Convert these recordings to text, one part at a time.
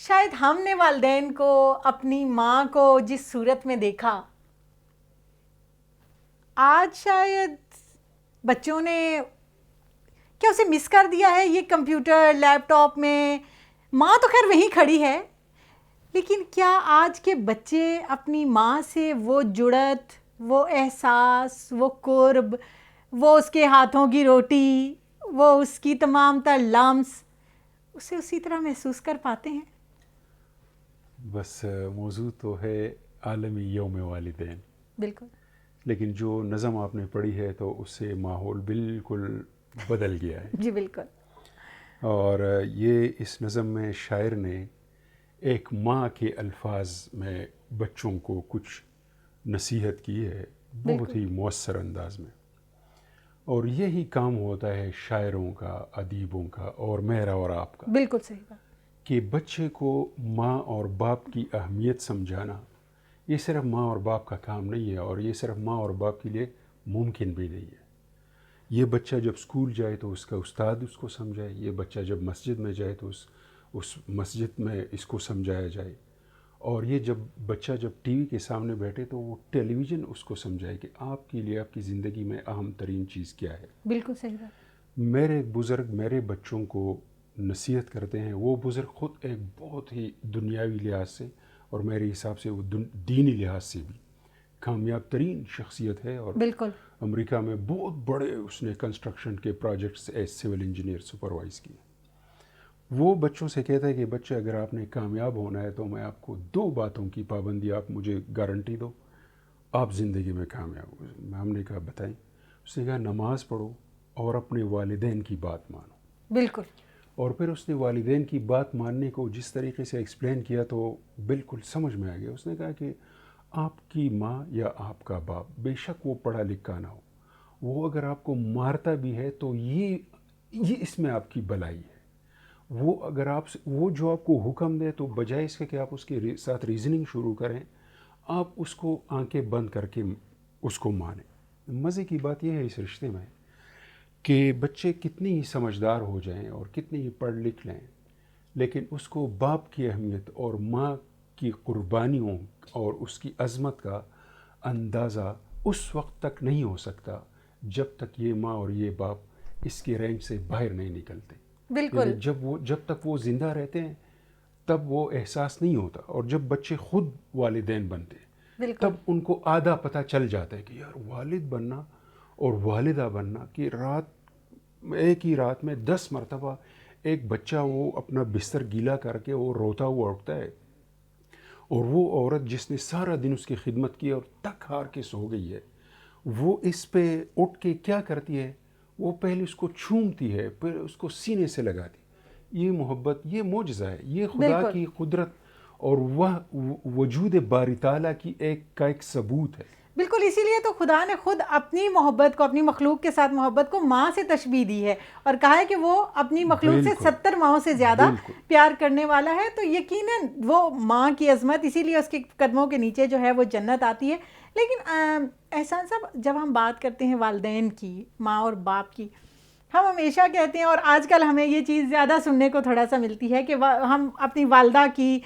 شاید ہم نے والدین کو اپنی ماں کو جس صورت میں دیکھا، آج شاید بچوں نے کیا اسے مس کر دیا ہے. یہ کمپیوٹر لیپ ٹاپ میں ماں تو خیر وہیں کھڑی ہے، لیکن کیا آج کے بچے اپنی ماں سے وہ جڑت، وہ احساس، وہ قرب، وہ اس کے ہاتھوں کی روٹی، وہ اس کی تمام تر لمس، اسے اسی طرح محسوس کر پاتے ہیں؟ بس موضوع تو ہے عالمی یوم والدین، بالکل. لیکن جو نظم آپ نے پڑھی ہے تو اس سے ماحول بالکل بدل گیا ہے. جی بالکل. اور یہ اس نظم میں شاعر نے ایک ماں کے الفاظ میں بچوں کو کچھ نصیحت کی ہے، بہت ہی مؤثر انداز میں. اور یہی کام ہوتا ہے شاعروں کا، ادیبوں کا، اور میرا اور آپ کا، بالکل صحیح بات. کہ بچے کو ماں اور باپ کی اہمیت سمجھانا یہ صرف ماں اور باپ کا کام نہیں ہے، اور یہ صرف ماں اور باپ کے لیے ممکن بھی نہیں ہے. یہ بچہ جب اسکول جائے تو اس کا استاد اس کو سمجھائے، یہ بچہ جب مسجد میں جائے تو اس مسجد میں اس کو سمجھایا جائے، اور یہ بچہ جب ٹی وی کے سامنے بیٹھے تو وہ ٹیلی ویژن اس کو سمجھائے کہ آپ کے لیے آپ کی زندگی میں اہم ترین چیز کیا ہے. بالکل صحیح بات. میرے بزرگ میرے بچوں کو نصیحت کرتے ہیں، وہ بزرگ خود ایک بہت ہی دنیاوی لحاظ سے اور میرے حساب سے وہ دینی لحاظ سے بھی کامیاب ترین شخصیت ہے، اور بالکل. امریکہ میں بہت بڑے اس نے کنسٹرکشن کے projects as civil engineer supervise کیے. وہ بچوں سے کہتا ہے کہ بچہ اگر آپ نے کامیاب ہونا ہے تو میں آپ کو 2 باتوں کی پابندی، آپ مجھے گارنٹی دو، آپ زندگی میں کامیاب ہو. ہم نے کہا بتائیں؟ اس نے کہا نماز پڑھو اور اپنے والدین کی بات مانو. بالکل. اور پھر اس نے والدین کی بات ماننے کو جس طریقے سے ایکسپلین کیا تو بالکل سمجھ میں آ گیا. اس نے کہا کہ آپ کی ماں یا آپ کا باپ بے شک وہ پڑھا لکھا نہ ہو، وہ اگر آپ کو مارتا بھی ہے تو یہ اس میں آپ کی بلائی ہے. وہ اگر وہ جو آپ کو حکم دے تو بجائے اس کے کہ آپ اس کے ساتھ ریزننگ شروع کریں، آپ اس کو آنکھیں بند کر کے اس کو مانیں. مزے کی بات یہ ہے اس رشتے میں کہ بچے کتنی ہی سمجھدار ہو جائیں اور کتنی ہی پڑھ لکھ لیں، لیکن اس کو باپ کی اہمیت اور ماں کی قربانیوں اور اس کی عظمت کا اندازہ اس وقت تک نہیں ہو سکتا جب تک یہ ماں اور یہ باپ اس کے رینج سے باہر نہیں نکلتے. بالکل. یعنی جب تک وہ زندہ رہتے ہیں تب وہ احساس نہیں ہوتا، اور جب بچے خود والدین بنتے ہیں تب ان کو آدھا پتہ چل جاتا ہے کہ یار والد بننا اور والدہ بننا کہ ایک ہی رات میں 10 مرتبہ ایک بچہ وہ اپنا بستر گیلا کر کے وہ روتا ہوا اٹھتا ہے، اور وہ عورت جس نے سارا دن اس کی خدمت کی اور تک ہار کے سو گئی ہے، وہ اس پہ اٹھ کے کیا کرتی ہے؟ وہ پہلے اس کو چھومتی ہے، پھر اس کو سینے سے لگاتی. یہ محبت، یہ معجزہ ہے، یہ خدا کی قدرت اور وہ وجود باری تعالیٰ کی کا ایک ثبوت ہے. بالکل. اسی لیے تو خدا نے خود اپنی محبت کو، اپنی مخلوق کے ساتھ محبت کو ماں سے تشبیہ دی ہے اور کہا ہے کہ وہ اپنی مخلوق سے 70 ماؤں سے زیادہ پیار کرنے والا ہے. تو یقیناً وہ ماں کی عظمت، اسی لیے اس کے قدموں کے نیچے جو ہے وہ جنت آتی ہے. لیکن احسان صاحب، جب ہم بات کرتے ہیں والدین کی، ماں اور باپ کی، ہم ہمیشہ کہتے ہیں، اور آج کل ہمیں یہ چیز زیادہ سننے کو تھوڑا سا ملتی ہے کہ ہم اپنی والدہ کی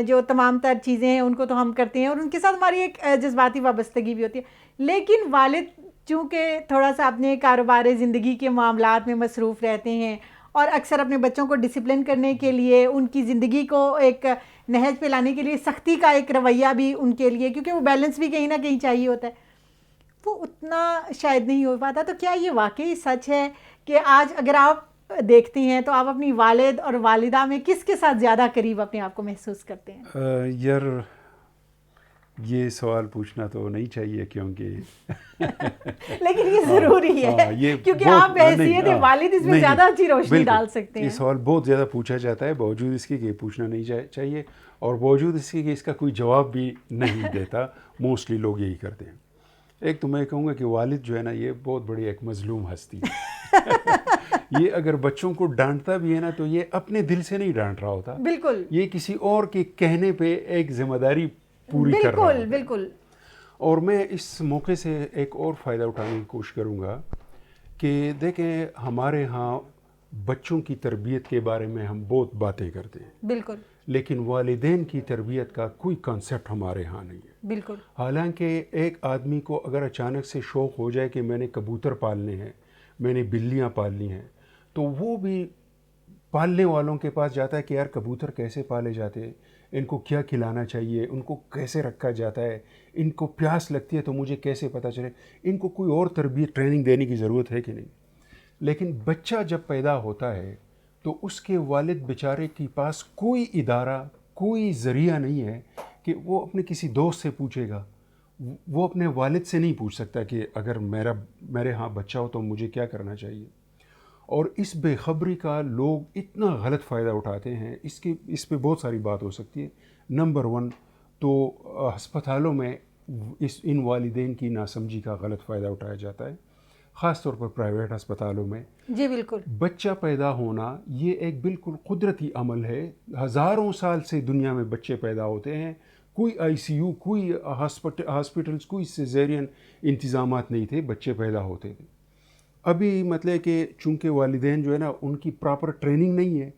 جو تمام تر چیزیں ہیں ان کو تو ہم کرتے ہیں، اور ان کے ساتھ ہماری ایک جذباتی وابستگی بھی ہوتی ہے. لیکن والد چونکہ تھوڑا سا اپنے کاروبار زندگی کے معاملات میں مصروف رہتے ہیں، اور اکثر اپنے بچوں کو ڈسپلن کرنے کے لیے، ان کی زندگی کو ایک نہج پہ لانے کے لیے سختی کا ایک رویہ بھی ان کے لیے، کیونکہ وہ بیلنس بھی کہیں نہ کہیں چاہیے ہوتا ہے، وہ اتنا شاید نہیں ہو پاتا. تو کیا یہ واقعی سچ ہے کہ آج اگر آپ دیکھتے ہیں تو آپ اپنی والد اور والدہ میں کس کے ساتھ زیادہ قریب اپنے آپ کو محسوس کرتے ہیں؟ یار یہ سوال پوچھنا تو نہیں چاہیے، کیونکہ لیکن یہ ضروری ہے کیونکہ آپ بحیثیت والد اس میں زیادہ اچھی روشنی ڈال سکتے ہیں. یہ سوال بہت زیادہ پوچھا جاتا ہے، باوجود اس کے کہ پوچھنا نہیں چاہیے، اور باوجود اس کے کہ اس کا کوئی جواب بھی نہیں دیتا. موسٹلی لوگ یہی کرتے ہیں. ایک تو میں کہوں گا کہ والد جو ہے نا، یہ بہت بڑی ایک مظلوم ہستی ہے. یہ اگر بچوں کو ڈانٹتا بھی ہے نا تو یہ اپنے دل سے نہیں ڈانٹ رہا ہوتا، بالکل، یہ کسی اور کے کہنے پہ ایک ذمہ داری پوری کر رہا ہوتا ہے. بالکل. اور میں اس موقع سے ایک اور فائدہ اٹھانے کی کوشش کروں گا کہ دیکھیں، ہمارے ہاں بچوں کی تربیت کے بارے میں ہم بہت باتیں کرتے ہیں، بالکل، لیکن والدین کی تربیت کا کوئی کانسیپٹ ہمارے ہاں نہیں ہے. بالکل. حالانکہ ایک آدمی کو اگر اچانک سے شوق ہو جائے کہ میں نے کبوتر پالنے ہیں, میں نے بلیاں پالنی ہیں, تو وہ بھی پالنے والوں کے پاس جاتا ہے کہ یار کبوتر کیسے پالے جاتے ہیں, ان کو کیا کھلانا چاہیے, ان کو کیسے رکھا جاتا ہے, ان کو پیاس لگتی ہے تو مجھے کیسے پتہ چلے, ان کو کوئی اور تربیت ٹریننگ دینے کی ضرورت ہے کہ نہیں. لیکن بچہ جب پیدا ہوتا ہے تو اس کے والد بیچارے کے پاس کوئی ادارہ, کوئی ذریعہ نہیں ہے کہ وہ اپنے کسی دوست سے پوچھے گا. وہ اپنے والد سے نہیں پوچھ سکتا کہ اگر میرے ہاں بچہ ہو تو مجھے کیا کرنا چاہیے. اور اس بے خبری کا لوگ اتنا غلط فائدہ اٹھاتے ہیں. اس پہ بہت ساری بات ہو سکتی ہے. نمبر 1 تو ہسپتالوں میں ان والدین کی ناسمجھی کا غلط فائدہ اٹھایا جاتا ہے, خاص طور پر پرائیویٹ ہسپتالوں میں. جی بالکل. بچہ پیدا ہونا یہ ایک بالکل قدرتی عمل ہے. ہزاروں سال سے دنیا میں بچے پیدا ہوتے ہیں. کوئی آئی سی یو, کوئی ہاسپٹلس, کوئی سیزیرین انتظامات نہیں تھے, بچے پیدا ہوتے تھے. ابھی مطلب کہ چونکہ والدین جو ہے نا ان کی پراپر ٹریننگ نہیں ہے,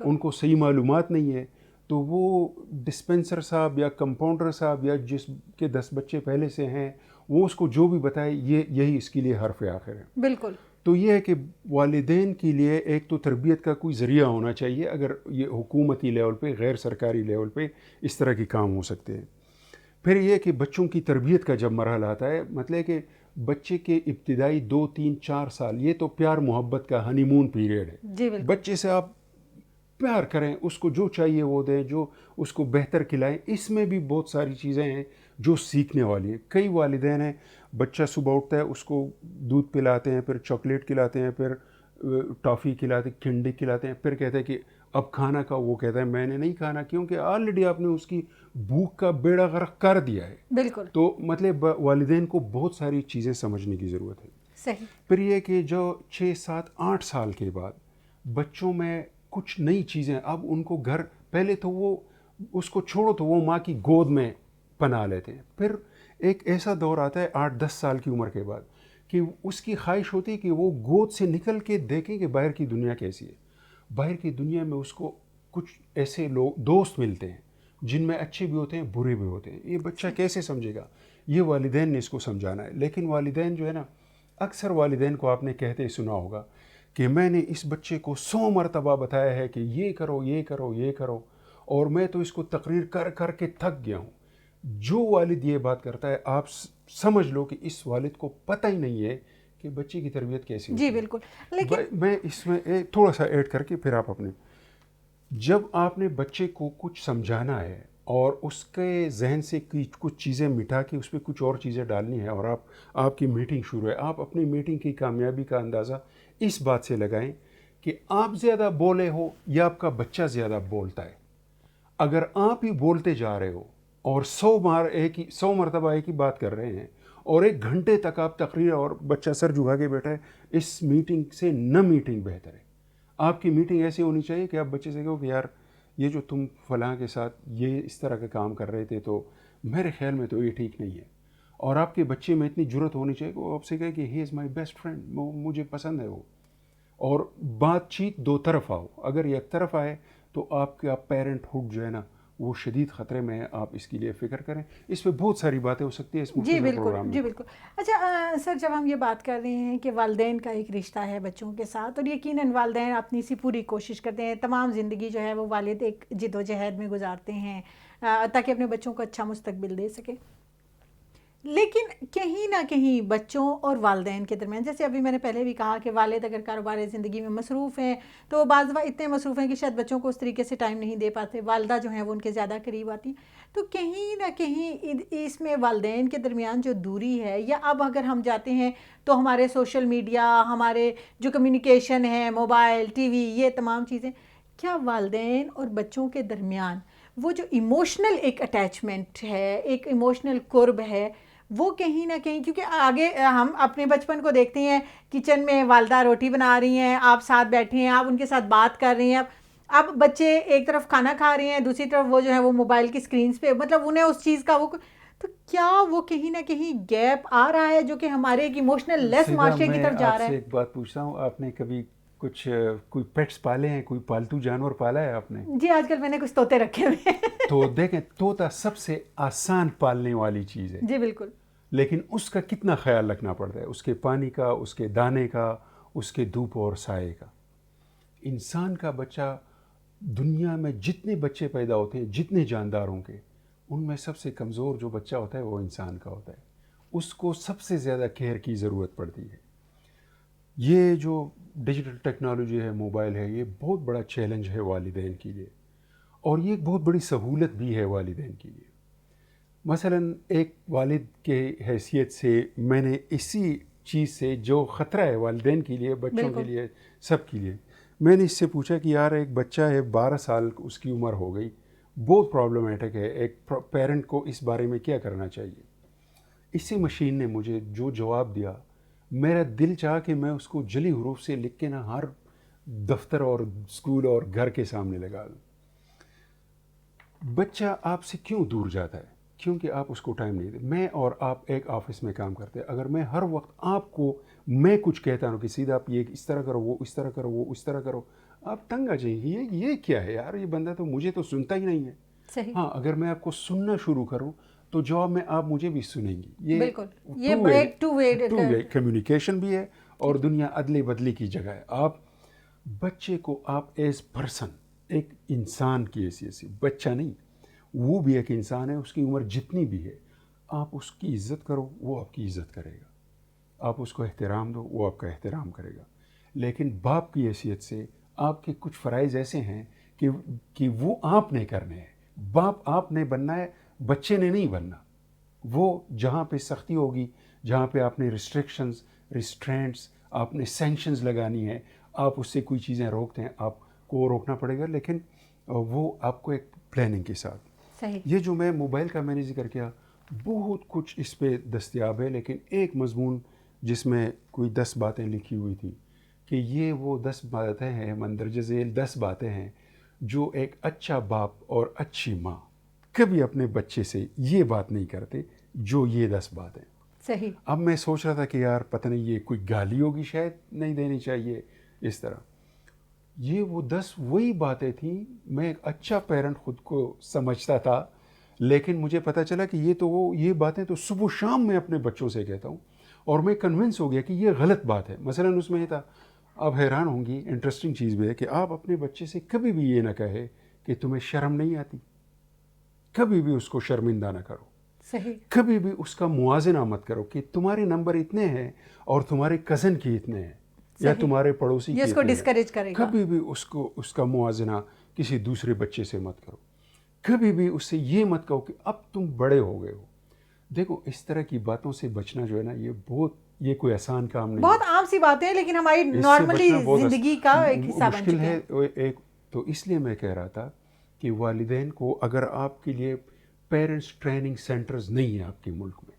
ان کو صحیح معلومات نہیں ہے, تو وہ ڈسپینسر صاحب یا کمپاؤنڈر صاحب یا جس کے 10 بچے پہلے سے ہیں وہ اس کو جو بھی بتائے یہی اس کے لیے حرف آخر ہے. بالکل. تو یہ ہے کہ والدین کے لیے ایک تو تربیت کا کوئی ذریعہ ہونا چاہیے. اگر یہ حکومتی لیول پہ, غیر سرکاری لیول پہ اس طرح کے کام ہو سکتے ہیں. پھر یہ کہ بچوں کی تربیت کا جب مرحلہ آتا ہے, مطلب کہ بچے کے ابتدائی 2 3 4 سال یہ تو پیار محبت کا ہنی مون پیریڈ ہے. جی بالکل. بچے سے آپ پیار کریں, اس کو جو چاہیے وہ دیں, جو اس کو بہتر کھلائیں. اس میں بھی بہت ساری چیزیں ہیں جو سیکھنے والی ہیں. کئی والدین ہیں, بچہ صبح اٹھتا ہے اس کو دودھ پلاتے ہیں, پھر چاکلیٹ کھلاتے ہیں, پھر ٹافی کھلاتے ہیں, کھنڈی کھلاتے ہیں, پھر کہتے ہیں کہ اب کھانا کا. وہ کہتا ہے میں نے نہیں کھانا, کیونکہ آلریڈی آپ نے اس کی بھوک کا بیڑا غرق کر دیا ہے. بالکل. تو مطلب والدین کو بہت ساری چیزیں سمجھنے کی ضرورت ہے. صحیح. پھر یہ کہ جو 6 7 8 سال کے بعد بچوں میں کچھ نئی چیزیں, اب ان کو گھر, پہلے تو وہ اس کو چھوڑو تو وہ ماں کی گود میں پناہ لیتے ہیں. پھر ایک ایسا دور آتا ہے 8 10 سال کی عمر کے بعد کہ اس کی خواہش ہوتی ہے کہ وہ گود سے نکل کے دیکھیں کہ باہر کی دنیا کیسی ہے. باہر کی دنیا میں اس کو کچھ ایسے لوگ دوست ملتے ہیں جن میں اچھے بھی ہوتے ہیں, برے بھی ہوتے ہیں. یہ بچہ کیسے سمجھے گا؟ یہ والدین نے اس کو سمجھانا ہے. لیکن والدین جو ہے نا, اکثر والدین کو آپ نے کہتے سنا ہوگا کہ میں نے اس بچے کو 100 مرتبہ بتایا ہے کہ یہ کرو یہ کرو یہ کرو, اور میں تو اس کو تقریر کر کر کے تھک گیا ہوں. جو والد یہ بات کرتا ہے آپ سمجھ لو کہ اس والد کو پتہ ہی نہیں ہے کہ بچے کی تربیت کیسی ہوتی ہے. جی بالکل. لیکن میں اس میں تھوڑا سا ایڈ کر کے پھر آپ اپنے, جب آپ نے بچے کو کچھ سمجھانا ہے اور اس کے ذہن سے کچھ چیزیں مٹا کے اس پہ کچھ اور چیزیں ڈالنی ہے, اور آپ کی میٹنگ شروع ہے, آپ اپنی میٹنگ کی کامیابی کا اندازہ اس بات سے لگائیں کہ آپ زیادہ بولے ہو یا آپ کا بچہ زیادہ بولتا ہے. اگر آپ ہی بولتے جا رہے ہو اور 100 مرتبہ ایک ہی بات کر رہے ہیں اور 1 گھنٹے تک آپ تقریر, اور بچہ سر جھکا کے بیٹھا ہے, اس میٹنگ سے نہ میٹنگ بہتر ہے. آپ کی میٹنگ ایسی ہونی چاہیے کہ آپ بچے سے کہو کہ یار یہ جو تم فلاں کے ساتھ یہ اس طرح کا کام کر رہے تھے تو میرے خیال میں تو یہ ٹھیک نہیں ہے. اور آپ کے بچے میں اتنی جرت ہونی چاہیے کہ وہ آپ سے کہے کہ ہی از مائی بیسٹ فرینڈ, مجھے پسند ہے وہ. اور بات چیت 2 طرف آؤ. اگر ایک طرف آئے تو آپ کا پیرنٹ ہوڈ جو ہے نا وہ شدید خطرے میں ہے. آپ اس کے لیے فکر کریں. اس پہ بہت ساری باتیں ہو سکتی ہیں اس مختصر پروگرام میں. جی بالکل. اچھا سر, جب ہم یہ بات کر رہے ہیں کہ والدین کا ایک رشتہ ہے بچوں کے ساتھ, اور یقیناً والدین اپنی سی پوری کوشش کرتے ہیں, تمام زندگی جو ہے وہ والد ایک جد و جہد میں گزارتے ہیں تاکہ اپنے بچوں کو اچھا مستقبل دے سکیں. لیکن کہیں نہ کہیں بچوں اور والدین کے درمیان, جیسے ابھی میں نے پہلے بھی کہا کہ والد اگر کاروبار زندگی میں مصروف ہیں تو وہ بعض دفعہ اتنے مصروف ہیں کہ شاید بچوں کو اس طریقے سے ٹائم نہیں دے پاتے. والدہ جو ہیں وہ ان کے زیادہ قریب آتی ہیں. تو کہیں نہ کہیں اس میں والدین کے درمیان جو دوری ہے, یا اب اگر ہم جاتے ہیں تو ہمارے سوشل میڈیا, ہمارے جو کمیونیکیشن ہے, موبائل, ٹی وی, یہ تمام چیزیں, کیا والدین اور بچوں کے درمیان وہ جو ایموشنل ایک اٹیچمنٹ ہے, ایک ایموشنل قرب ہے, وہ کہیں نہ کہیں, کیونکہ آگے ہم اپنے بچپن کو دیکھتے ہیں کچن میں والدہ روٹی بنا رہی ہیں, آپ ساتھ بیٹھے ہیں, آپ ان کے ساتھ بات کر رہی ہیں, اب بچے ایک طرف کھانا کھا رہے ہیں, دوسری طرف وہ جو ہے وہ موبائل کی اسکرینس پہ, مطلب انہیں اس چیز کا وہ, تو کیا وہ کہیں نہ کہیں گیپ آ رہا ہے جو کہ ہمارے ایک ایموشنل لیس معاشرے کی طرف جا رہا ہے؟ میں آپ سے ایک بات پوچھتا ہوں, آپ نے کبھی کچھ کوئی پیٹس پالے ہیں, کوئی پالتو جانور پالا ہے آپ نے؟ جی آج کل میں نے کچھ طوطے رکھے ہوئے ہیں. تو دیکھیں طوطا سب سے آسان پالنے والی چیز ہے, جی بالکل. لیکن اس کا کتنا خیال رکھنا پڑتا ہے, اس کے پانی کا, اس کے دانے کا, اس کے دھوپ اور سائے کا. انسان کا بچہ, دنیا میں جتنے بچے پیدا ہوتے ہیں, جتنے جانداروں کے, ان میں سب سے کمزور جو بچہ ہوتا ہے وہ انسان کا ہوتا ہے. اس کو سب سے زیادہ کیئر کی ضرورت پڑتی ہے. یہ جو ڈیجیٹل ٹیکنالوجی ہے, موبائل ہے, یہ بہت بڑا چیلنج ہے والدین کے لیے, اور یہ ایک بہت بڑی سہولت بھی ہے والدین کے لیے. مثلاً ایک والد کے حیثیت سے میں نے اسی چیز سے, جو خطرہ ہے والدین کے لیے, بچوں کے لیے, سب کے لیے, میں نے اس سے پوچھا کہ یار ایک بچہ ہے 12 سال اس کی عمر ہو گئی, بہت پرابلمیٹک ہے, ایک پیرنٹ کو اس بارے میں کیا کرنا چاہیے؟ اسی مشین نے مجھے جو جواب دیا, میرا دل چاہا کہ میں اس کو جلی حروف سے لکھ کے نا ہر دفتر اور اسکول اور گھر کے سامنے لگا دوں. بچہ آپ سے کیوں دور جاتا ہے؟ کیونکہ آپ اس کو ٹائم نہیں دے. میں اور آپ ایک آفس میں کام کرتے ہیں, اگر میں ہر وقت آپ کو میں کچھ کہتا ہوں کہ سیدھا آپ یہ اس طرح کرو, وہ اس طرح کرو, وہ اس طرح کرو, آپ تنگ آ جائیں گے. یہ کیا ہے یار, یہ بندہ تو مجھے تو سنتا ہی نہیں ہے. صحیح. ہاں, اگر میں آپ کو سننا شروع کروں تو جواب میں آپ مجھے بھی سنیں گی. یہ بالکل, یہ ایک ٹو وے کمیونیکیشن بھی ہے, اور دنیا ادلے بدلے کی جگہ ہے. آپ بچے کو آپ ایز پرسن, ایک انسان کی حیثیت سے, بچہ نہیں, وہ بھی ایک انسان ہے, اس کی عمر جتنی بھی ہے, آپ اس کی عزت کرو, وہ آپ کی عزت کرے گا. آپ اس کو احترام دو, وہ آپ کا احترام کرے گا. لیکن باپ کی حیثیت سے آپ کے کچھ فرائض ایسے ہیں کہ وہ آپ نے کرنے ہیں. باپ آپ نے بننا ہے, بچے نے نہیں بننا. وہ جہاں پہ سختی ہوگی, جہاں پہ آپ نے ریسٹرینٹس, آپ نے سینکشنز لگانی ہے, آپ اس سے کوئی چیزیں روکتے ہیں, آپ کو روکنا پڑے گا, لیکن وہ آپ کو ایک پلاننگ کے ساتھ. صحیح. یہ جو موبائل کا میں نے ذکر کیا, بہت کچھ اس پہ دستیاب ہے, لیکن ایک مضمون جس میں کوئی 10 باتیں لکھی ہوئی تھی کہ یہ وہ 10 باتیں ہیں, مندرجہ ذیل 10 باتیں ہیں جو ایک اچھا باپ اور اچھی ماں کبھی اپنے بچے سے یہ بات نہیں کرتے, جو یہ 10 باتیں. صحیح. اب میں سوچ رہا تھا کہ یار پتہ نہیں یہ کوئی گالی ہوگی, شاید نہیں دینی چاہیے اس طرح. یہ وہ 10 وہی باتیں تھیں. میں ایک اچھا پیرنٹ خود کو سمجھتا تھا, لیکن مجھے پتہ چلا کہ یہ باتیں تو صبح و شام میں اپنے بچوں سے کہتا ہوں, اور میں کنونس ہو گیا کہ یہ غلط بات ہے. مثلاً اس میں یہ تھا, آپ حیران ہوں گی, انٹرسٹنگ چیز بھی ہے کہ آپ اپنے بچے سے کبھی بھی یہ نہ کہے کہ تمہیں شرم نہیں آتی. کبھی بھی اس کو شرمندہ نہ کرو. صحیح. کبھی بھی اس کا موازنہ مت کرو کہ تمہارے نمبر اتنے ہیں اور تمہارے کزن کے اتنے ہیں, یا تمہارے پڑوسی کے اس کو اتنے ڈسکریج ہیں. کرے گا. کبھی بھی اس کا موازنہ کسی دوسرے بچے سے مت کرو. کبھی بھی اس سے یہ مت کہو کہ اب تم بڑے ہو گئے ہو. دیکھو, اس طرح کی باتوں سے بچنا جو ہے نا, یہ کوئی آسان کام نہیں. بہت عام سی باتیں ہیں, لیکن ہماری نارملی زندگی کا ایک حصہ بن چکی ہے. ایک تو اس لیے میں کہہ رہا تھا کہ والدین کو, اگر آپ کے لیے پیرنٹس ٹریننگ سینٹرز نہیں ہیں آپ کے ملک میں,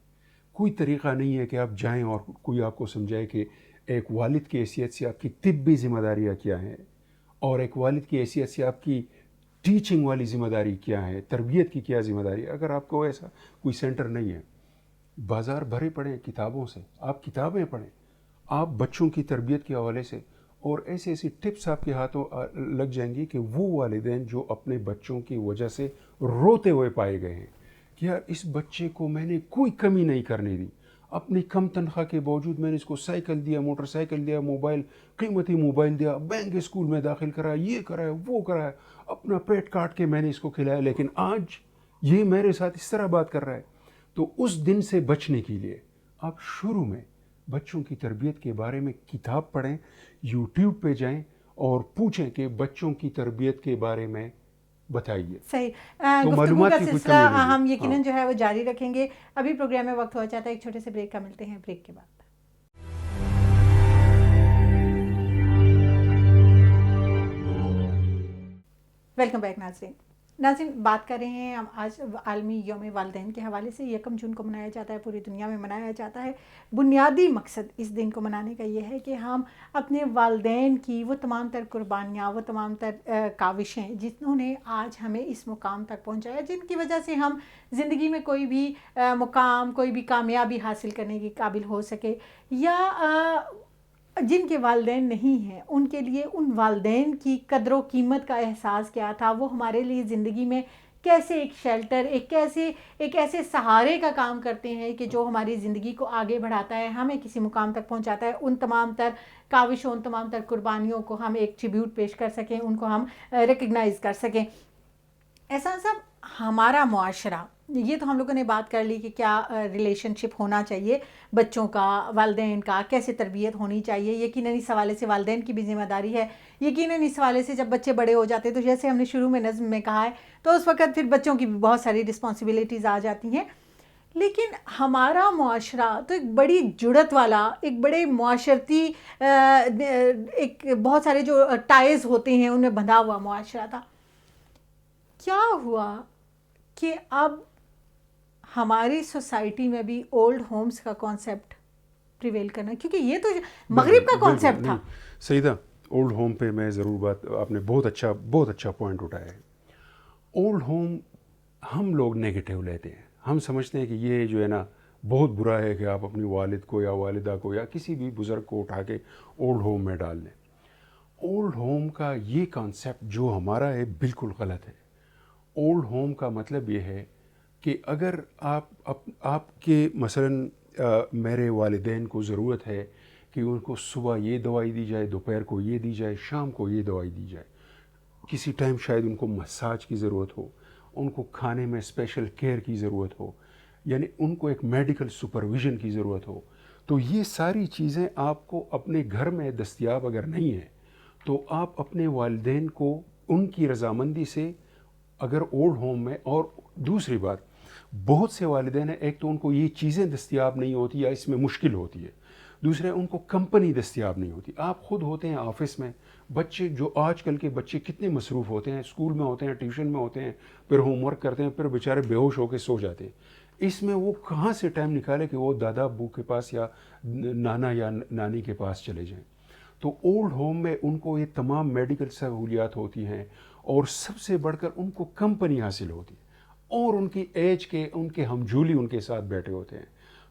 کوئی طریقہ نہیں ہے کہ آپ جائیں اور کوئی آپ کو سمجھائے کہ ایک والد کی حیثیت سے آپ کی طبی ذمہ داریاں کیا ہیں, اور ایک والد کی حیثیت سے آپ کی ٹیچنگ والی ذمہ داری کیا ہے, تربیت کی کیا ذمہ داری ہے. اگر آپ کو ایسا کوئی سینٹر نہیں ہے, بازار بھرے پڑے ہیں کتابوں سے, آپ کتابیں پڑھیں, آپ بچوں کی تربیت کے حوالے سے, اور ایسی ٹپس آپ کے ہاتھوں لگ جائیں گی کہ وہ والدین جو اپنے بچوں کی وجہ سے روتے ہوئے پائے گئے ہیں کہ یار اس بچے کو میں نے کوئی کمی نہیں کرنے دی, اپنی کم تنخواہ کے باوجود میں نے اس کو سائیکل دیا, موٹر سائیکل دیا, موبائل, قیمتی موبائل دیا, بینک اسکول میں داخل کرایا, یہ کرایا, وہ کرایا, اپنا پیٹ کاٹ کے میں نے اس کو کھلایا, لیکن آج یہ میرے ساتھ اس طرح بات کر رہا ہے. تو اس دن سے بچنے کے لیے آپ شروع میں بچوں کی تربیت کے بارے میں کتاب پڑھیں, یوٹیوب پہ جائیں اور پوچھیں کہ بچوں کی تربیت کے بارے میں بتائیے. صحیح. تو گفتگو معلومات کا کی کوئی سلسلہ کمی نہیں ہے. ہم یقیناً جو ہے وہ جاری رکھیں گے. ابھی پروگرام میں وقت ہو جاتا ہے ایک چھوٹے سے بریک کا, ملتے ہیں بریک کے بعد. ویلکم بیک ناظرین. بات کر رہے ہیں ہم آج عالمی یوم والدین کے حوالے سے. 1 جون کو منایا جاتا ہے, پوری دنیا میں منایا جاتا ہے. بنیادی مقصد اس دن کو منانے کا یہ ہے کہ ہم اپنے والدین کی وہ تمام تر قربانیاں, وہ تمام تر کاوشیں جنہوں نے آج ہمیں اس مقام تک پہنچایا, جن کی وجہ سے ہم زندگی میں کوئی بھی مقام, کوئی بھی کامیابی حاصل کرنے کے قابل ہو سکے, یا جن کے والدین نہیں ہیں ان کے لیے ان والدین کی قدر و قیمت کا احساس کیا تھا، وہ ہمارے لیے زندگی میں کیسے ایک شیلٹر، ایک ایسے سہارے کا کام کرتے ہیں کہ جو ہماری زندگی کو آگے بڑھاتا ہے، ہمیں کسی مقام تک پہنچاتا ہے. ان تمام تر کاوشوں، ان تمام تر قربانیوں کو ہم ایک ٹریبیوٹ پیش کر سکیں، ان کو ہم ریکگنائز کر سکیں. احسان صاحب، ہمارا معاشرہ، یہ تو ہم لوگوں نے بات کر لی کہ کیا ریلیشن شپ ہونا چاہیے بچوں کا، والدین کا کیسے تربیت ہونی چاہیے. یقیناً اس حوالے سے والدین کی بھی ذمہ داری ہے. یقیناً اس حوالے سے جب بچے بڑے ہو جاتے ہیں تو جیسے ہم نے شروع میں نظم میں کہا ہے، تو اس وقت پھر بچوں کی بھی بہت ساری رسپانسبلٹیز آ جاتی ہیں. لیکن ہمارا معاشرہ تو ایک بڑی جڑت والا، ایک بڑے معاشرتی ایک بہت سارے جو ٹائز ہوتے ہیں ان میں بندھا ہوا معاشرہ تھا. کیا ہوا کہ اب ہماری سوسائٹی میں بھی اولڈ ہومز کا کانسیپٹ پریویل کرنا، کیونکہ یہ تو مغرب کا کانسیپٹ تھا. سیدہ، اولڈ ہوم پہ میں ضرور بات، آپ نے بہت اچھا پوائنٹ اٹھایا ہے. اولڈ ہوم ہم لوگ نیگیٹو لیتے ہیں، ہم سمجھتے ہیں کہ یہ جو ہے نا بہت برا ہے کہ آپ اپنی والد کو یا والدہ کو یا کسی بھی بزرگ کو اٹھا کے اولڈ ہوم میں ڈال دیں. اولڈ ہوم کا یہ کانسیپٹ جو ہمارا ہے بالکل غلط ہے. اولڈ ہوم کا مطلب یہ ہے کہ اگر آپ کے مثلاً میرے والدین کو ضرورت ہے کہ ان کو صبح یہ دوائی دی جائے، دوپہر کو یہ دی جائے، شام کو یہ دوائی دی جائے، کسی ٹائم شاید ان کو مساج کی ضرورت ہو، ان کو کھانے میں اسپیشل کیئر کی ضرورت ہو، یعنی ان کو ایک میڈیکل سپرویژن کی ضرورت ہو، تو یہ ساری چیزیں آپ کو اپنے گھر میں دستیاب اگر نہیں ہیں تو آپ اپنے والدین کو ان کی رضامندی سے اگر اولڈ ہوم میں. اور دوسری بات، بہت سے والدین ہیں، ایک تو ان کو یہ چیزیں دستیاب نہیں ہوتی یا اس میں مشکل ہوتی ہے، دوسرے ان کو کمپنی دستیاب نہیں ہوتی. آپ خود ہوتے ہیں آفس میں، بچے جو آج کل کے بچے کتنے مصروف ہوتے ہیں، اسکول میں ہوتے ہیں، ٹیوشن میں ہوتے ہیں، پھر ہوم ورک کرتے ہیں، پھر بیچارے بے ہوش ہو کے سو جاتے ہیں. اس میں وہ کہاں سے ٹائم نکالے کہ وہ دادا ابو کے پاس یا نانا یا نانی کے پاس چلے جائیں. تو اولڈ ہوم میں ان کو یہ تمام میڈیکل سہولیات ہوتی ہیں، اور سب سے بڑھ کر ان کو کمپنی حاصل ہوتی ہے، اور ان کی ایج کے ان کے ہمجولی ان کے ساتھ بیٹھے ہوتے ہیں.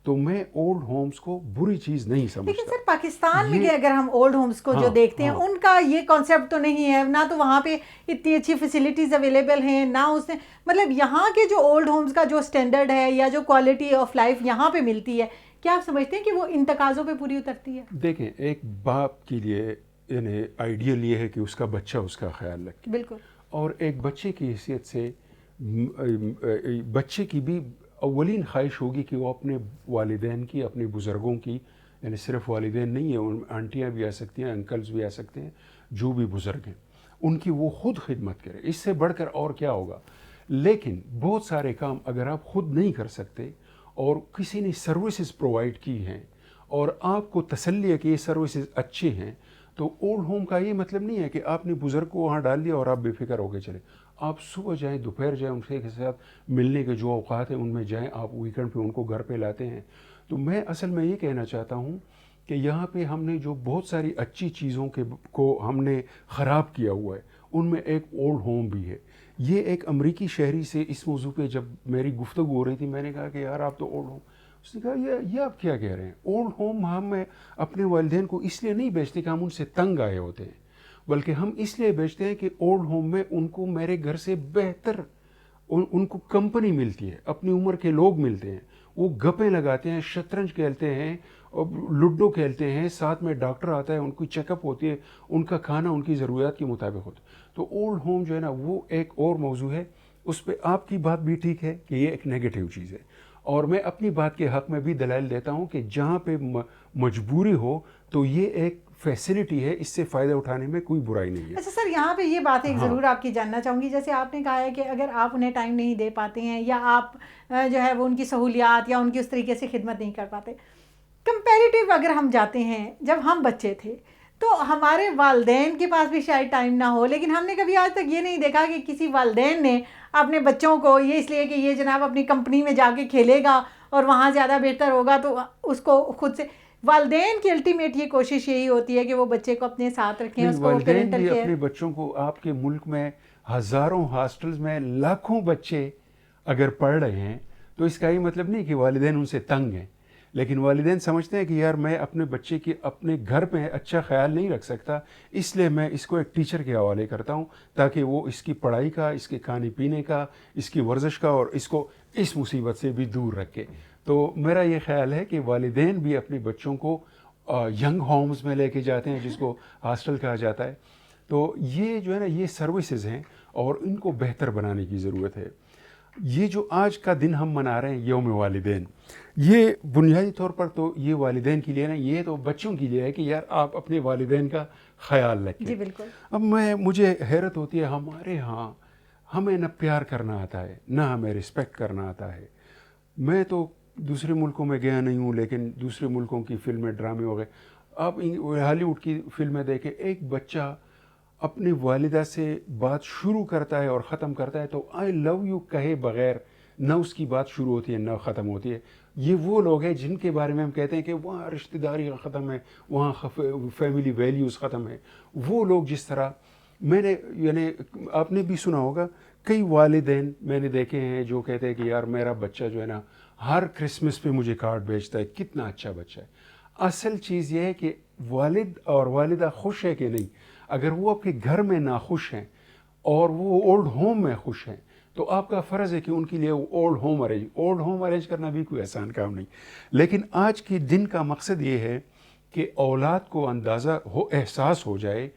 تو میں اولڈ ہومز کو بری چیز نہیں سمجھتا. لیکن سر پاکستان میں اگر ہم اولڈ ہومز کو جو دیکھتے ہیں ان کا یہ کانسیپٹ تو نہیں ہے، نہ تو وہاں پہ اتنی اچھی فیسلٹیز اویلیبل ہیں، نہ اس نے مطلب یہاں کے جو اولڈ ہومز کا جو سٹینڈرڈ ہے یا جو کوالٹی آف لائف یہاں پہ ملتی ہے، کیا آپ سمجھتے ہیں کہ وہ ان تقاضوں پہ پوری اترتی ہے؟ دیکھیں، ایک باپ کے لیے یعنی آئیڈیل یہ ہے کہ اس کا بچہ اس کا خیال رکھے. بالکل. اور ایک بچے کی حیثیت سے بچے کی بھی اولین خواہش ہوگی کہ وہ اپنے والدین کی، اپنے بزرگوں کی، یعنی صرف والدین نہیں ہیں، آنٹیاں بھی آ سکتی ہیں، انکلز بھی آ سکتے ہیں، جو بھی بزرگ ہیں ان کی وہ خود خدمت کرے. اس سے بڑھ کر اور کیا ہوگا؟ لیکن بہت سارے کام اگر آپ خود نہیں کر سکتے اور کسی نے سروسز پرووائڈ کی ہیں اور آپ کو تسلی ہے کہ یہ سروسز اچھے ہیں، تو اولڈ ہوم کا یہ مطلب نہیں ہے کہ آپ نے بزرگ کو وہاں ڈال دیا اور آپ بے فکر ہو کے چلے. آپ صبح جائیں، دوپہر جائیں، ان کے ساتھ ملنے کے جو اوقات ہیں ان میں جائیں، آپ ویکنڈ پہ ان کو گھر پہ لاتے ہیں. تو میں اصل میں یہ کہنا چاہتا ہوں کہ یہاں پہ ہم نے جو بہت ساری اچھی چیزوں کو ہم نے خراب کیا ہوا ہے، ان میں ایک اولڈ ہوم بھی ہے. یہ ایک امریکی شہری سے اس موضوع پہ جب میری گفتگو ہو رہی تھی، میں نے کہا کہ یار آپ تو اولڈ ہوم، اس نے کہا یہ آپ کیا کہہ رہے ہیں؟ اولڈ ہوم ہم اپنے والدین کو اس لیے نہیں بیچتے کہ ہم ان سے تنگ آئے ہوتے ہیں، بلکہ ہم اس لیے بیچتے ہیں کہ اولڈ ہوم میں ان کو میرے گھر سے بہتر ان کو کمپنی ملتی ہے، اپنی عمر کے لوگ ملتے ہیں، وہ گپیں لگاتے ہیں، شطرنج کھیلتے ہیں، لوڈو کھیلتے ہیں، ساتھ میں ڈاکٹر آتا ہے، ان کی چیک اپ ہوتی ہے، ان کا کھانا ان کی ضروریات کے مطابق ہوتا ہے. تو اولڈ ہوم جو ہے نا وہ ایک اور موضوع ہے، اس پہ آپ کی بات بھی ٹھیک ہے کہ یہ ایک نیگیٹو چیز ہے. اور میں اپنی بات کے حق میں بھی دلائل دیتا ہوں کہ جہاں پہ مجبوری ہو تو یہ ایک فیسلٹی ہے، اس سے فائدہ اٹھانے میں کوئی برائی نہیں ہے. اچھا سر، یہاں پہ یہ بات ایک ضرور آپ کی جاننا چاہوں گی، جیسے آپ نے کہا ہے کہ اگر آپ انہیں ٹائم نہیں دے پاتے ہیں یا آپ جو ہے وہ ان کی سہولیات یا ان کی اس طریقے سے خدمت نہیں کر پاتے، کمپیریٹیو اگر ہم جاتے ہیں، جب ہم بچے تھے تو ہمارے والدین کے پاس بھی شاید ٹائم نہ ہو، لیکن ہم نے کبھی آج تک یہ نہیں دیکھا کہ کسی والدین نے اپنے بچوں کو یہ اس لیے کہ یہ جناب اپنی کمپنی میں جا کے کھیلے گا اور وہاں زیادہ بہتر ہوگا تو اس کو خود سے، والدین کی الٹیمیٹ یہ کوشش یہی ہوتی ہے کہ وہ بچے کو اپنے ساتھ رکھیں، اس کو والدین بھی اپنے بچوں کو، آپ کے ملک میں ہزاروں ہاسٹلز میں لاکھوں بچے اگر پڑھ رہے ہیں تو اس کا یہ مطلب نہیں کہ والدین ان سے تنگ ہیں، لیکن والدین سمجھتے ہیں کہ یار میں اپنے بچے کی اپنے گھر پہ اچھا خیال نہیں رکھ سکتا، اس لیے میں اس کو ایک ٹیچر کے حوالے کرتا ہوں تاکہ وہ اس کی پڑھائی کا، اس کے کھانے پینے کا، اس کی ورزش کا اور اس کو اس مصیبت سے بھی دور رکھے۔ تو میرا یہ خیال ہے کہ والدین بھی اپنے بچوں کو ینگ ہومز میں لے کے جاتے ہیں، جس کو ہاسٹل کہا جاتا ہے۔ تو یہ جو ہے نا، یہ سروسز ہیں اور ان کو بہتر بنانے کی ضرورت ہے۔ یہ جو آج کا دن ہم منا رہے ہیں یوم والدین، یہ بنیادی طور پر تو یہ والدین کے لیے نا، یہ تو بچوں کے لیے ہے کہ یار آپ اپنے والدین کا خیال رکھیں۔ جی بالکل۔ اب مجھے حیرت ہوتی ہے، ہمارے ہاں ہمیں نہ پیار کرنا آتا ہے، نہ ہمیں رسپیکٹ کرنا آتا ہے۔ میں تو دوسرے ملکوں میں گیا نہیں ہوں، لیکن دوسرے ملکوں کی فلمیں، ڈرامے وغیرہ، آپ ہالی ووڈ کی فلمیں دیکھیں، ایک بچہ اپنی والدہ سے بات شروع کرتا ہے اور ختم کرتا ہے تو آئی لو یو کہے بغیر نہ اس کی بات شروع ہوتی ہے نہ ختم ہوتی ہے۔ یہ وہ لوگ ہیں جن کے بارے میں ہم کہتے ہیں کہ وہاں رشتہ داری ختم ہے، وہاں فیملی ویلیوز ختم ہے۔ وہ لوگ جس طرح میں نے، یعنی آپ نے بھی سنا ہوگا، کئی والدین میں نے دیکھے ہیں جو کہتے ہیں کہ یار میرا بچہ جو ہے نا ہر کرسمس پہ مجھے کارڈ بھیجتا ہے، کتنا اچھا بچہ ہے۔ اصل چیز یہ ہے کہ والد اور والدہ خوش ہے کہ نہیں۔ اگر وہ آپ کے گھر میں ناخوش ہیں اور وہ اولڈ ہوم میں خوش ہیں تو آپ کا فرض ہے کہ ان کے لیے وہ اولڈ ہوم ارینج کرنا بھی کوئی آسان کام نہیں۔ لیکن آج کے دن کا مقصد یہ ہے کہ اولاد کو اندازہ احساس ہو جائے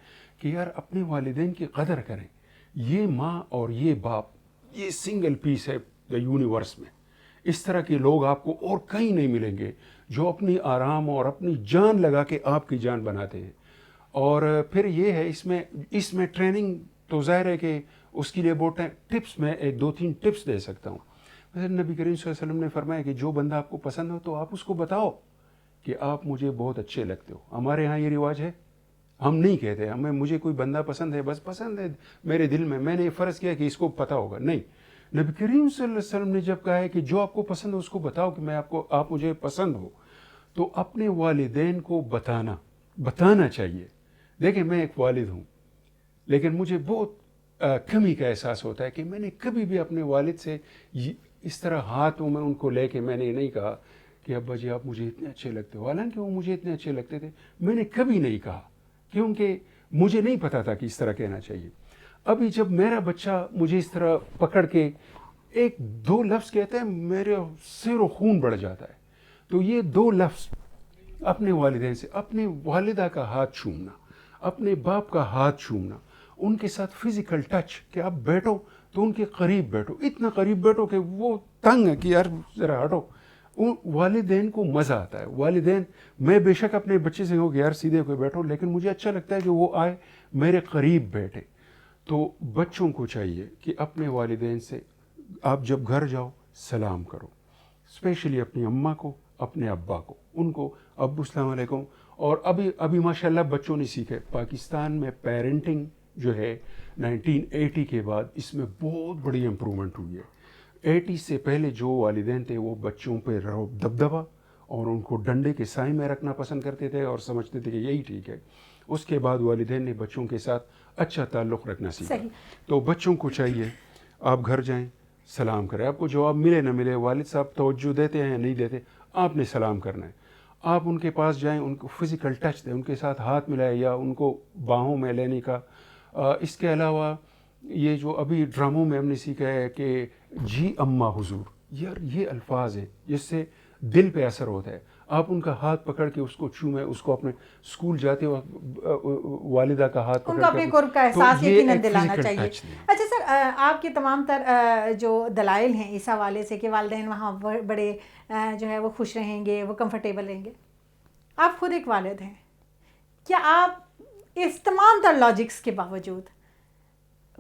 کہ یار اپنے والدین کی قدر کریں۔ یہ ماں اور یہ باپ، یہ سنگل پیس ہے دا یونیورس میں۔ اس طرح کے لوگ آپ کو اور کہیں نہیں ملیں گے جو اپنی آرام اور اپنی جان لگا کے آپ کی جان بناتے ہیں۔ اور پھر یہ ہے اس میں ٹریننگ تو ظاہر ہے کہ اس کے لیے بہت ٹپس، میں ایک دو تین ٹپس دے سکتا ہوں۔ مثلا نبی کریم صلی اللہ علیہ وسلم نے فرمایا کہ جو بندہ آپ کو پسند ہو تو آپ اس کو بتاؤ کہ آپ مجھے بہت اچھے لگتے ہو۔ ہمارے ہاں یہ رواج ہے، ہم نہیں کہتے مجھے کوئی بندہ پسند ہے، بس پسند ہے میرے دل میں نے فرض کیا کہ اس کو پتہ ہوگا، نہیں۔ نبی کریم صلی اللہ علیہ وسلم نے جب کہا ہے کہ جو آپ کو پسند ہو اس کو بتاؤ کہ آپ مجھے پسند ہو، تو اپنے والدین کو بتانا چاہیے۔ دیکھیں میں ایک والد ہوں، لیکن مجھے بہت کمی کا احساس ہوتا ہے کہ میں نے کبھی بھی اپنے والد سے اس طرح ہاتھوں میں ان کو لے کے میں نے نہیں کہا کہ ابا جی آپ مجھے اتنے اچھے لگتے ہو، حالانکہ وہ مجھے اتنے اچھے لگتے تھے، میں نے کبھی نہیں کہا کیونکہ مجھے نہیں پتا تھا کہ اس طرح کہنا چاہیے۔ ابھی جب میرا بچہ مجھے اس طرح پکڑ کے ایک دو لفظ کہتا ہے، میرے سر و خون بڑھ جاتا ہے۔ تو یہ دو لفظ اپنے والدین سے، اپنے والدہ کا ہاتھ چھومنا، اپنے باپ کا ہاتھ چھومنا، ان کے ساتھ فزیکل ٹچ، کہ آپ بیٹھو تو ان کے قریب بیٹھو، اتنا قریب بیٹھو کہ وہ تنگ ہے کہ یار ذرا ہٹو۔ والدین کو مزہ آتا ہے۔ والدین، میں بے شک اپنے بچے سے کہوں کہ یار سیدھے کوئی بیٹھو، لیکن مجھے اچھا لگتا ہے کہ وہ آئے میرے قریب بیٹھے۔ تو بچوں کو چاہیے کہ اپنے والدین سے آپ جب گھر جاؤ سلام کرو، اسپیشلی اپنی اماں کو، اپنے ابا کو، ان کو ابو السلام علیکم۔ اور ابھی ماشاءاللہ بچوں نے سیکھے، پاکستان میں پیرنٹنگ جو ہے 1980 کے بعد اس میں بہت بڑی امپرومنٹ ہوئی ہے۔ 80 سے پہلے جو والدین تھے وہ بچوں پہ دبدبا اور ان کو ڈنڈے کے سائے میں رکھنا پسند کرتے تھے اور سمجھتے تھے کہ یہی ٹھیک ہے۔ اس کے بعد والدین نے بچوں کے ساتھ اچھا تعلق رکھنا سیکھا۔ تو بچوں کو چاہیے آپ گھر جائیں سلام کریں، آپ کو جواب ملے نہ ملے، والد صاحب توجہ دیتے ہیں یا نہیں دیتے، آپ نے سلام کرنا ہے۔ آپ ان کے پاس جائیں، ان کو فزیکل ٹچ دیں، ان کے ساتھ ہاتھ ملائیں یا ان کو باہوں میں لینے کا۔ اس کے علاوہ یہ جو ابھی ڈراموں میں ہم نے سیکھا ہے کہ جی اماں حضور، یار یہ الفاظ ہیں جس سے دل پہ اثر ہوتا ہے۔ آپ ان کا ہاتھ پکڑ کے اس کو چھومیں، اس کو اپنے اسکول جاتے وقت والدہ کا ہاتھ پکڑ ان کو اپنے قرب کا احساس یقیناً دلانا چاہیے۔ اچھا سر، آپ کے تمام تر جو دلائل ہیں اس حوالے سے کہ والدین وہاں بڑے جو ہے وہ خوش رہیں گے، وہ کمفرٹیبل رہیں گے، آپ خود ایک والد ہیں، کیا آپ اس تمام تر لاجکس کے باوجود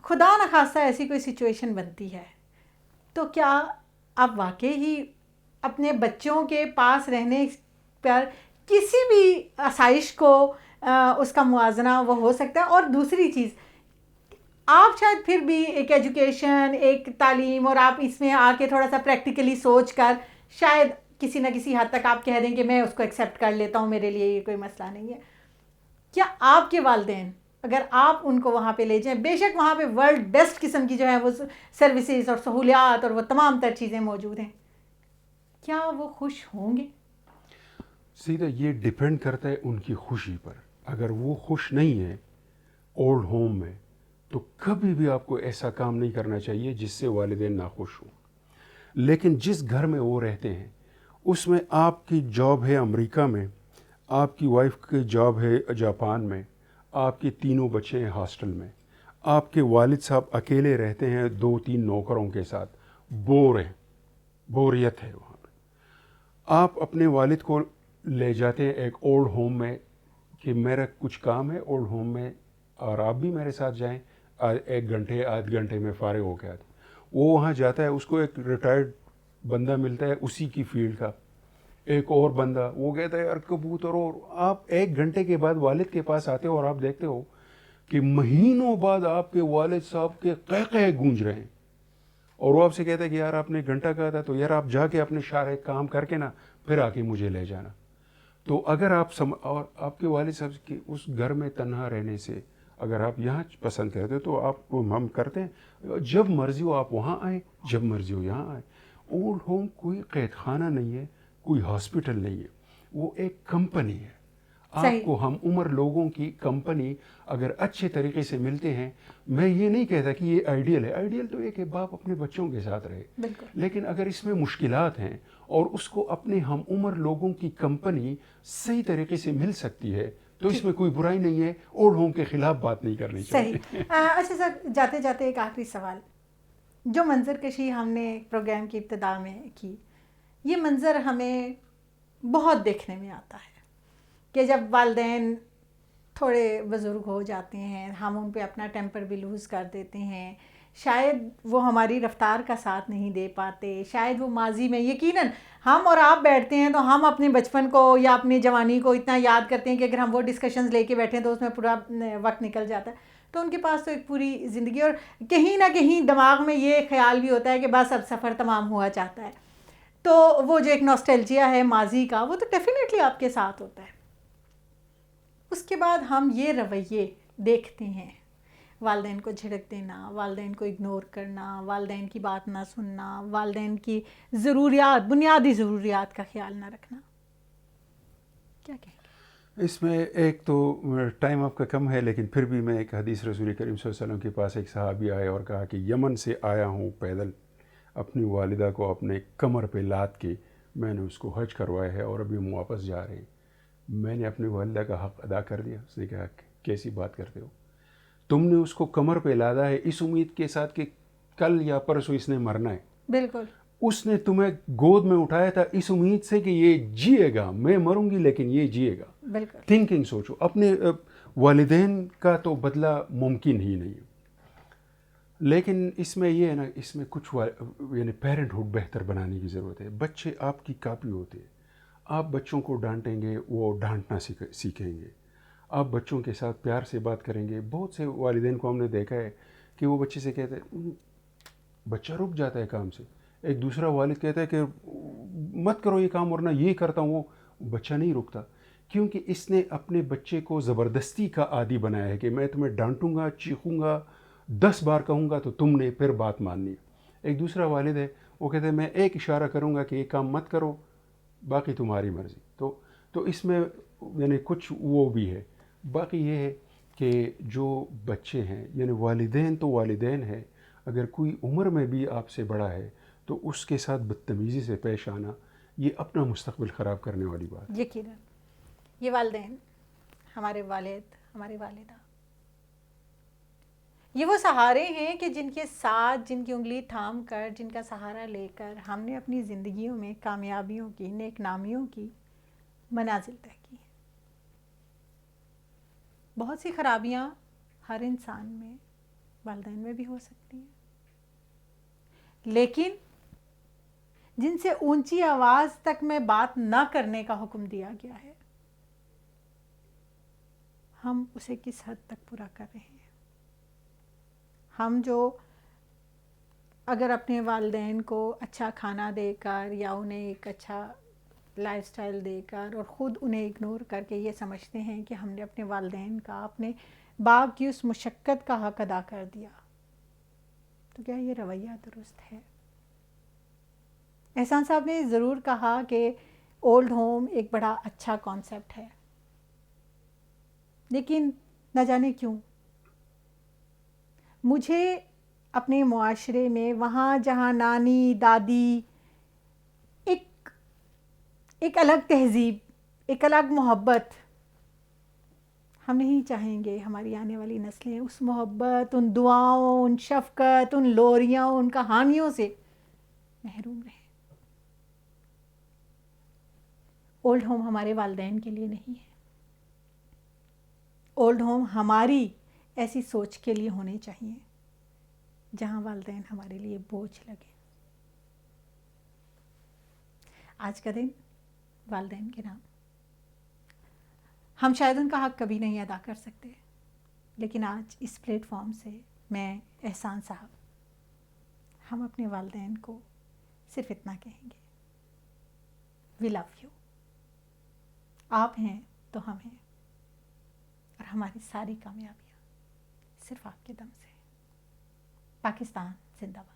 خدا نخواستہ ایسی کوئی سچویشن بنتی ہے تو کیا آپ واقعی ہی اپنے بچوں کے پاس رہنے پر کسی بھی آسائش کو اس کا موازنہ وہ ہو سکتا ہے؟ اور دوسری چیز، آپ شاید پھر بھی ایک ایجوکیشن، ایک تعلیم، اور آپ اس میں آ کے تھوڑا سا پریکٹیکلی سوچ کر شاید کسی نہ کسی حد تک آپ کہہ دیں کہ میں اس کو ایکسیپٹ کر لیتا ہوں، میرے لیے یہ کوئی مسئلہ نہیں ہے۔ کیا آپ کے والدین، اگر آپ ان کو وہاں پہ لے جائیں، بے شک وہاں پہ ورلڈ بیسٹ قسم کی جو ہے وہ سروسز اور سہولیات اور وہ تمام تر چیزیں موجود ہیں، کیا وہ خوش ہوں گے؟ سیدھا یہ ڈپینڈ کرتا ہے ان کی خوشی پر. اگر وہ خوش نہیں ہے اولڈ ہوم میں تو کبھی بھی آپ کو ایسا کام نہیں کرنا چاہیے جس سے والدین ناخوش ہوں. لیکن جس گھر میں وہ رہتے ہیں اس میں آپ کی جاب ہے امریکہ میں, آپ کی وائف کی جاب ہے جاپان میں, آپ کے تینوں بچے ہیں ہاسٹل میں, آپ کے والد صاحب اکیلے رہتے ہیں 2-3 نوکروں کے ساتھ, بوریت ہے وہاں پہ. آپ اپنے والد کو لے جاتے ہیں ایک اولڈ ہوم میں کہ میرا کچھ کام ہے اولڈ ہوم میں اور آپ بھی میرے ساتھ جائیں, 1 گھنٹے آدھ گھنٹے میں فارغ ہو کے آتے. وہ وہاں جاتا ہے, اس کو ایک ریٹائرڈ بندہ ملتا ہے اسی کی فیلڈ کا, ایک اور بندہ, وہ کہتا ہے یار کبوتر. اور آپ 1 گھنٹے کے بعد والد کے پاس آتے ہو اور آپ دیکھتے ہو کہ مہینوں بعد آپ کے والد صاحب کے قہقہے گونج رہے ہیں, اور وہ آپ سے کہتا ہے کہ یار آپ نے گھنٹہ کہا تھا تو یار آپ جا کے اپنے شارع کام کر کے نا پھر آ کے مجھے لے جانا. تو اگر آپ اور آپ کے والد صاحب کے اس گھر میں تنہا رہنے سے اگر آپ یہاں پسند کرتے ہو تو آپ کو ہم کرتے ہیں, جب مرضی ہو آپ وہاں آئیں, جب مرضی ہو یہاں آئیں. اولڈ ہوم کوئی قید خانہ نہیں ہے, کوئی ہاسپٹل نہیں ہے, وہ ایک کمپنی ہے. آپ کو ہم عمر لوگوں کی کمپنی اگر اچھے طریقے سے ملتے ہیں, میں یہ نہیں کہتا کہ یہ آئیڈیل ہے. آئیڈیل تو ایک ہے باپ اپنے بچوں کے ساتھ رہے, لیکن اگر اس میں مشکلات ہیں اور اس کو اپنے ہم عمر لوگوں کی کمپنی صحیح طریقے سے مل سکتی ہے تو اس میں کوئی برائی نہیں ہے. اولڈ ہوم کے خلاف بات نہیں کرنی چاہیے. اچھا سر, جاتے جاتے ایک آخری سوال. جو منظر کشی ہم نے پروگرام کی ابتدا میں کی, یہ منظر ہمیں بہت دیکھنے میں آتا ہے کہ جب والدین تھوڑے بزرگ ہو جاتے ہیں ہم ان پہ اپنا ٹیمپر بھی لوز کر دیتے ہیں, شاید وہ ہماری رفتار کا ساتھ نہیں دے پاتے, شاید وہ ماضی میں, یقیناً ہم اور آپ بیٹھتے ہیں تو ہم اپنے بچپن کو یا اپنی جوانی کو اتنا یاد کرتے ہیں کہ اگر ہم وہ ڈسکشنز لے کے بیٹھیں تو اس میں پورا وقت نکل جاتا ہے. تو ان کے پاس تو ایک پوری زندگی, اور کہیں نہ کہیں دماغ میں یہ خیال بھی ہوتا ہے کہ بس اب سفر تمام ہوا چاہتا ہے. تو وہ جو ایک نوسٹیلجیا ہے ماضی کا, وہ تو ڈیفینیٹلی آپ کے ساتھ ہوتا ہے. اس کے بعد ہم یہ رویے دیکھتے ہیں, والدین کو جھڑک دینا, والدین کو اگنور کرنا, والدین کی بات نہ سننا, والدین کی ضروریات, بنیادی ضروریات کا خیال نہ رکھنا. کیا کہیں گے اس میں؟ ایک تو ٹائم آپ کا کم ہے لیکن پھر بھی میں ایک حدیث رسول کریم صلی اللہ علیہ وسلم کے پاس ایک صحابی آئے اور کہا کہ یمن سے آیا ہوں پیدل, اپنی والدہ کو اپنے کمر پہ لاد کے میں نے اس کو حج کروایا ہے اور ابھی ہم واپس جا رہے ہیں. میں نے اپنی والدہ کا حق ادا کر دیا. اس نے کہا کیسی بات کرتے ہو, تم نے اس کو کمر پہ لادا ہے اس امید کے ساتھ کہ کل یا پرسوں اس نے مرنا ہے. بالکل. اس نے تمہیں گود میں اٹھایا تھا اس امید سے کہ یہ جیے گا, میں مروں گی لیکن یہ جیے گا. بالکل. تھنکنگ سوچو. اپنے والدین کا تو بدلہ ممکن ہی نہیں, لیکن اس میں یہ ہے نا, اس میں کچھ یعنی پیرنٹ ہوڈ بہتر بنانے کی ضرورت ہے. بچے آپ کی کاپی ہوتے ہیں, آپ بچوں کو ڈانٹیں گے وہ ڈانٹنا سیکھیں گے, آپ بچوں کے ساتھ پیار سے بات کریں گے. بہت سے والدین کو ہم نے دیکھا ہے کہ وہ بچے سے کہتے ہیں, بچہ رک جاتا ہے کام سے, ایک دوسرا والد کہتا ہے کہ مت کرو یہ کام ورنہ یہ کرتا ہوں, وہ بچہ نہیں رکتا کیونکہ اس نے اپنے بچے کو زبردستی کا عادی بنایا ہے کہ میں تمہیں ڈانٹوں گا, چیخوں گا, 10 بار کہوں گا تو تم نے پھر بات ماننی. ایک دوسرا والد ہے وہ کہتا ہے میں ایک اشارہ کروں گا کہ یہ کام مت کرو, باقی تمہاری مرضی. تو اس میں یعنی کچھ وہ بھی ہے. باقی یہ ہے کہ جو بچے ہیں یعنی والدین تو والدین ہے, اگر کوئی عمر میں بھی آپ سے بڑا ہے تو اس کے ساتھ بدتمیزی سے پیش آنا یہ اپنا مستقبل خراب کرنے والی بات ہے. یقیناً یہ والدین, ہمارے والد, ہماری والدہ, یہ وہ سہارے ہیں کہ جن کے ساتھ, جن کی انگلی تھام کر, جن کا سہارا لے کر ہم نے اپنی زندگیوں میں کامیابیوں کی, نیک نامیوں کی منازل طے کی. بہت سی خرابیاں ہر انسان میں, والدین میں بھی ہو سکتی ہیں, لیکن جن سے اونچی آواز تک میں بات نہ کرنے کا حکم دیا گیا ہے, ہم اسے کس حد تک پورا کر رہے ہیں. ہم جو اگر اپنے والدین کو اچھا کھانا دے کر یا انہیں ایک اچھا لائف سٹائل دے کر اور خود انہیں اگنور کر کے یہ سمجھتے ہیں کہ ہم نے اپنے والدین کا, اپنے باپ کی اس مشقت کا حق ادا کر دیا, تو کیا یہ رویہ درست ہے؟ احسان صاحب نے ضرور کہا کہ اولڈ ہوم ایک بڑا اچھا کانسیپٹ ہے، لیکن نہ جانے کیوں مجھے اپنے معاشرے میں وہاں جہاں نانی دادی ایک الگ تہذیب، ایک الگ محبت، ہم نہیں چاہیں گے ہماری آنے والی نسلیں اس محبت، ان دعاؤں، ان شفقت، ان لوریاں، ان کہانیوں سے محروم رہیں۔ اولڈ ہوم ہمارے والدین کے لیے نہیں ہے، اولڈ ہوم ہماری ایسی سوچ کے لیے ہونے چاہیے جہاں والدین ہمارے لیے بوجھ لگے۔ آج کا دن والدین کے نام، ہم شاید ان کا حق کبھی نہیں ادا کر سکتے، لیکن آج اس پلیٹ فارم سے میں، احسان صاحب، ہم اپنے والدین کو صرف اتنا کہیں گے، وی لو یو، آپ ہیں تو ہم ہیں، اور ہماری ساری کامیابیاں صرف آپ کے دم سے۔ پاکستان زندہ باد۔